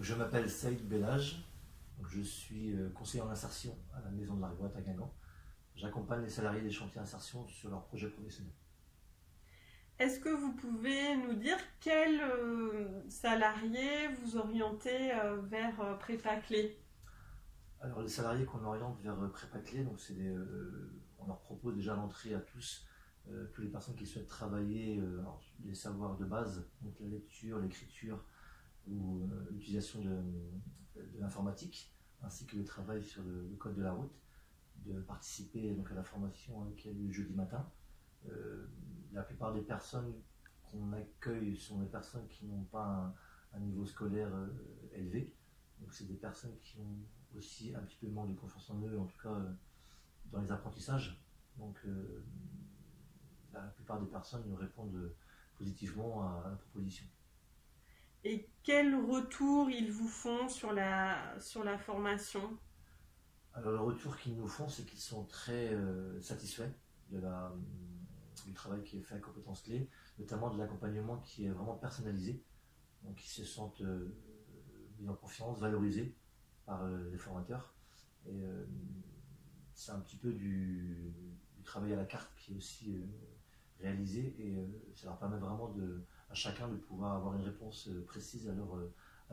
Donc, je m'appelle Saïd Belhaj, je suis conseiller en insertion à la Maison de l'Argoat à Guingamp. J'accompagne les salariés des chantiers insertion sur leurs projets professionnels. Est-ce que vous pouvez nous dire quel salarié vous orientez vers Prépa-Clé? Alors les salariés qu'on oriente vers Prépa-Clé, donc on leur propose déjà l'entrée à tous, toutes les personnes qui souhaitent travailler les savoirs de base, donc la lecture, l'écriture ou l'utilisation de l'informatique, ainsi que le travail sur le code de la route, de participer donc à la formation qui a lieu jeudi matin. La plupart des personnes qu'on accueille sont des personnes qui n'ont pas un niveau scolaire élevé. Donc c'est des personnes qui ont aussi un petit peu manque de confiance en eux, en tout cas dans les apprentissages. Donc la plupart des personnes nous répondent positivement à la proposition. Et quel retour ils vous font sur la formation? Alors le retour qu'ils nous font, c'est qu'ils sont très satisfaits du travail qui est fait à compétences clés, notamment de l'accompagnement qui est vraiment personnalisé. Donc ils se sentent mis en confiance, valorisés par les formateurs. Et c'est un petit peu du travail à la carte qui est aussi réalisé et ça leur permet vraiment à chacun de pouvoir avoir une réponse précise à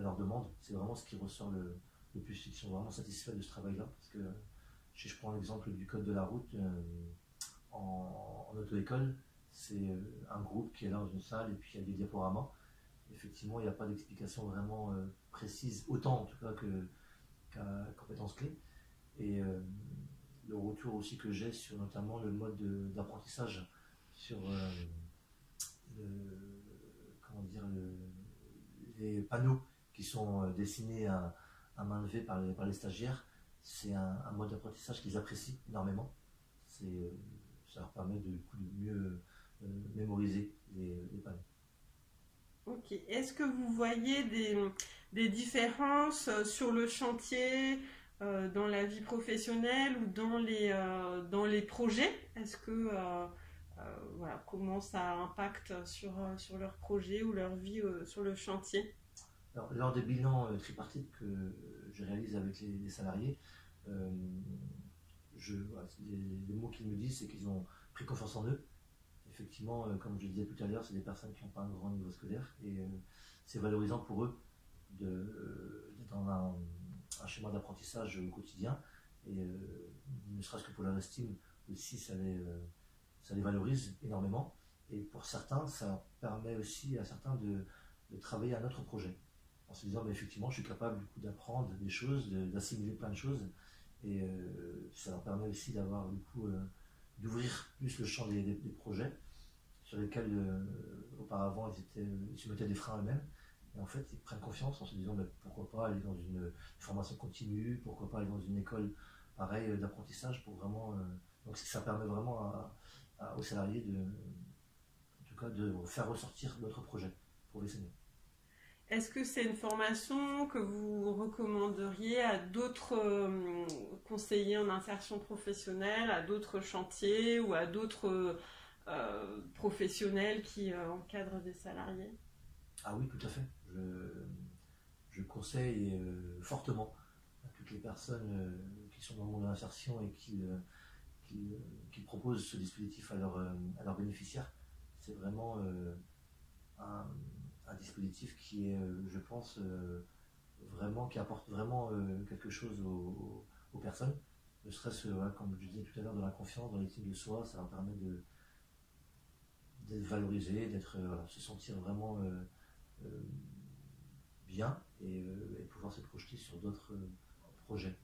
leur demande. C'est vraiment ce qui ressort le plus. Ils sont vraiment satisfaits de ce travail-là. Parce que si je prends l'exemple du code de la route, en auto-école, c'est un groupe qui est là dans une salle et puis il y a des diaporamas. Effectivement, il n'y a pas d'explication vraiment précise, autant en tout cas qu'à compétences clés. Et le retour aussi que j'ai sur notamment le mode d'apprentissage, sur les panneaux qui sont dessinés à main levée par les stagiaires, c'est un mode d'apprentissage qu'ils apprécient énormément. Ça leur permet de mieux mémoriser les panneaux. Ok. Est-ce que vous voyez des différences sur le chantier, dans la vie professionnelle ou dans les projets? Est-ce que voilà, comment ça impacte sur leur projet ou leur vie sur le chantier? Alors, lors des bilans tripartites que je réalise avec les salariés, les mots qu'ils me disent, c'est qu'ils ont pris confiance en eux. Effectivement, comme je disais tout à l'heure, c'est des personnes qui n'ont pas un grand niveau scolaire et c'est valorisant pour eux d'être dans un schéma d'apprentissage au quotidien et ne serait-ce que pour leur estime aussi, ça les valorise énormément et pour certains, ça permet aussi à certains de travailler à notre projet en se disant, mais effectivement, je suis capable du coup d'apprendre des choses, d'assimiler plein de choses et ça leur permet aussi d'avoir du coup d'ouvrir plus le champ des projets sur lesquels auparavant ils se mettaient des freins eux-mêmes. Et en fait, ils prennent confiance en se disant pourquoi pas aller dans une formation continue, pourquoi pas aller dans une école pareille d'apprentissage pour vraiment. Donc ça permet vraiment aux salariés en tout cas de faire ressortir notre projet professionnel. Est-ce que c'est une formation que vous recommanderiez à d'autres conseillers en insertion professionnelle, à d'autres chantiers ou à d'autres professionnels qui encadrent des salariés? Ah oui, tout à fait. Je conseille fortement à toutes les personnes qui sont dans le monde de l'insertion et qui proposent ce dispositif à leurs bénéficiaires. C'est vraiment un dispositif qui est, je pense, qui apporte vraiment quelque chose aux personnes. Ne serait-ce, comme je disais tout à l'heure, de la confiance dans l'estime de soi, ça leur permet d'être valorisé, se sentir vraiment bien et pouvoir se projeter sur d'autres projets.